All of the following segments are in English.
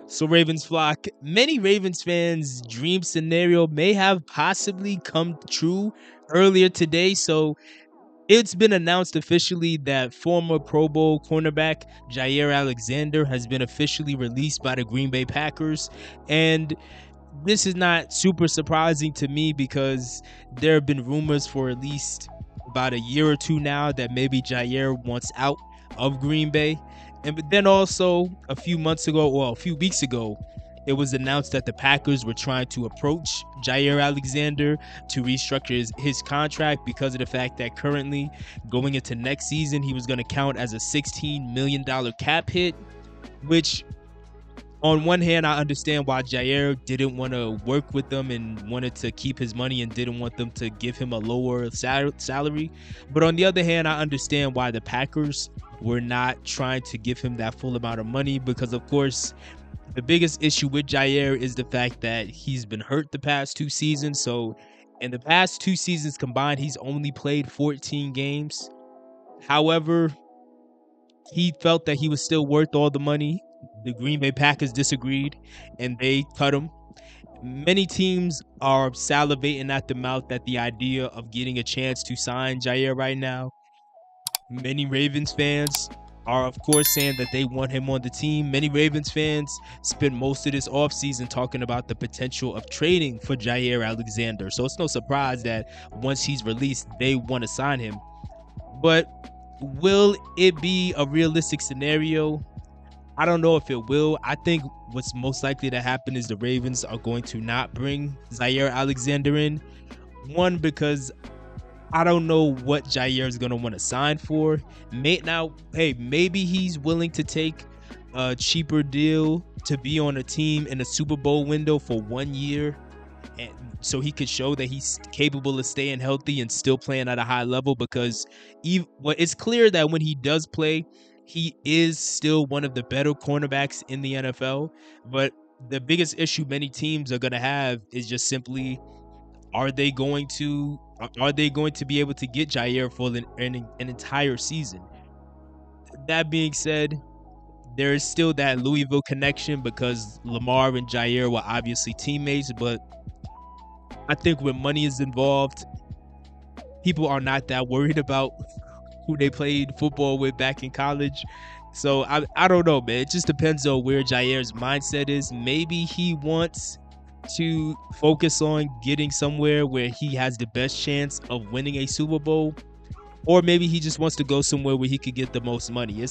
So Ravens flock, many Ravens fans' dream scenario may have possibly come true earlier today. So it's been announced officially that former Pro Bowl cornerback Jaire Alexander has been officially released by the Green Bay Packers. And this is not super surprising to me because there have been rumors for at least about a year or two now that maybe Jaire wants out of Green Bay. And but then also a few months ago, well, a few weeks ago, it was announced that the Packers were trying to approach Jaire Alexander to restructure his contract because of the fact that currently going into next season, he was going to count as a $16 million cap hit, which on one hand, I understand why Jaire didn't want to work with them and wanted to keep his money and didn't want them to give him a lower salary. But on the other hand, I understand why the Packers were not trying to give him that full amount of money because, of course, the biggest issue with Jaire is the fact that he's been hurt the past 2 seasons. So in the past 2 seasons combined, he's only played 14 games. However, he felt that he was still worth all the money. The Green Bay Packers disagreed and they cut him. Many teams are salivating at the mouth at the idea of getting a chance to sign Jaire right now. Many Ravens fans are, of course, saying that they want him on the team. Many Ravens fans spent most of this offseason talking about the potential of trading for Jaire Alexander. So it's no surprise that once he's released, they want to sign him. But will it be a realistic scenario? I don't know if it will. I think what's most likely to happen is the Ravens are going to not bring Jaire Alexander in. One, because I don't know what Jaire is going to want to sign for. Maybe he's willing to take a cheaper deal to be on a team in a Super Bowl window for 1 year, and so he could show that he's capable of staying healthy and still playing at a high level. Because it's clear that when he does play, he is still one of the better cornerbacks in the NFL. But the biggest issue many teams are going to have is just simply, are they going to be able to get Jaire for an entire season? That being said, there is still that Louisville connection because Lamar and Jaire were obviously teammates, but I think when money is involved, people are not that worried about who they played football with back in college. So I don't know, man. It just depends on where Jaire's mindset is. Maybe he wants to focus on getting somewhere where he has the best chance of winning a Super Bowl, or maybe he just wants to go somewhere where he could get the most money.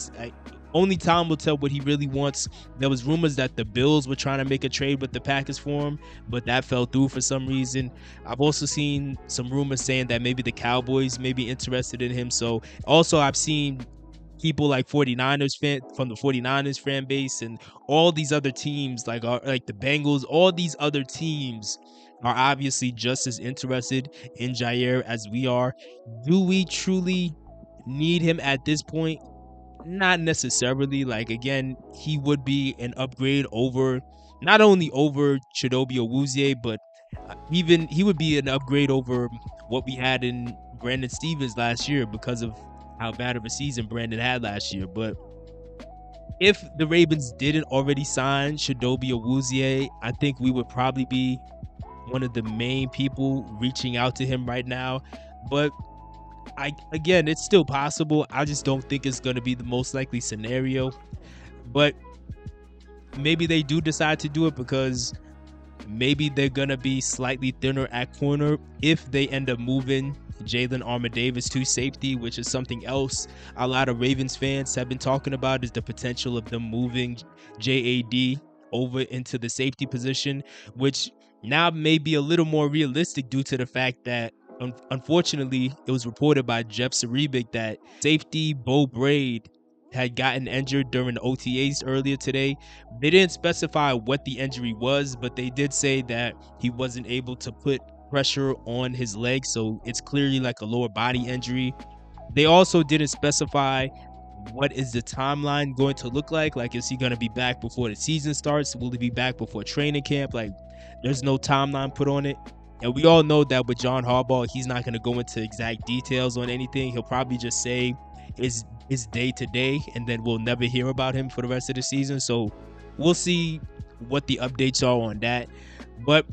Only time will tell what he really wants. There was rumors that the Bills were trying to make a trade with the Packers for him, but that fell through for some reason. I've also seen some rumors saying that maybe the Cowboys may be interested in him. So also I've seen people like 49ers from the 49ers fan base and all these other teams like the Bengals, all these other teams are obviously just as interested in Jaire as we are. Do we truly need him at this point? Not necessarily. Like, again, he would be an upgrade over, not only over Chidobe Awuzie, but even he would be an upgrade over what we had in Brandon Stevens last year because of how bad of a season Brandon had last year. But if the Ravens didn't already sign Chidobe Awuzie, I think we would probably be one of the main people reaching out to him right now. But again, it's still possible. I just don't think it's going to be the most likely scenario. But maybe they do decide to do it because maybe they're going to be slightly thinner at corner if they end up moving Jalen Armour-Davis to safety, which is something else a lot of Ravens fans have been talking about, is the potential of them moving JAD over into the safety position, which now may be a little more realistic due to the fact that unfortunately it was reported by Jeff Sarebic that safety Beau Brade had gotten injured during the OTAs earlier today. They didn't specify what the injury was, but they did say that he wasn't able to put pressure on his leg, so it's clearly like a lower body injury. They also didn't specify what is the timeline going to look like. Like, is he going to be back before the season starts? Will he be back before training camp? Like, there's no timeline put on it. And we all know that with John Harbaugh, he's not going to go into exact details on anything. He'll probably just say it's day to day, and then we'll never hear about him for the rest of the season. So we'll see what the updates are on that. But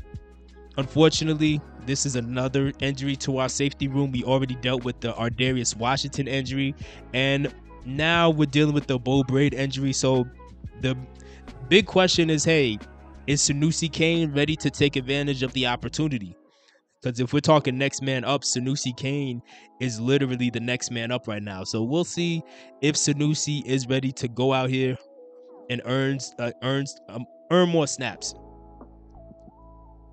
unfortunately, this is another injury to our safety room. We already dealt with the Ardarius Washington injury, and now we're dealing with the Beau Brade injury. So the big question is, hey, is Sanusi Kane ready to take advantage of the opportunity? Because if we're talking next man up, Sanusi Kane is literally the next man up right now. So we'll see if Sanusi is ready to go out here and earn more snaps.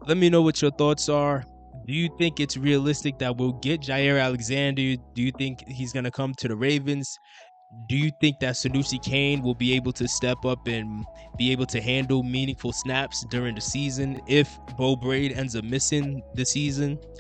Let me know what your thoughts are. Do you think it's realistic that we'll get Jaire Alexander? Do you think he's gonna come to the Ravens? Do you think that Sanusi Kane will be able to step up and be able to handle meaningful snaps during the season if Beau Brade ends up missing the season?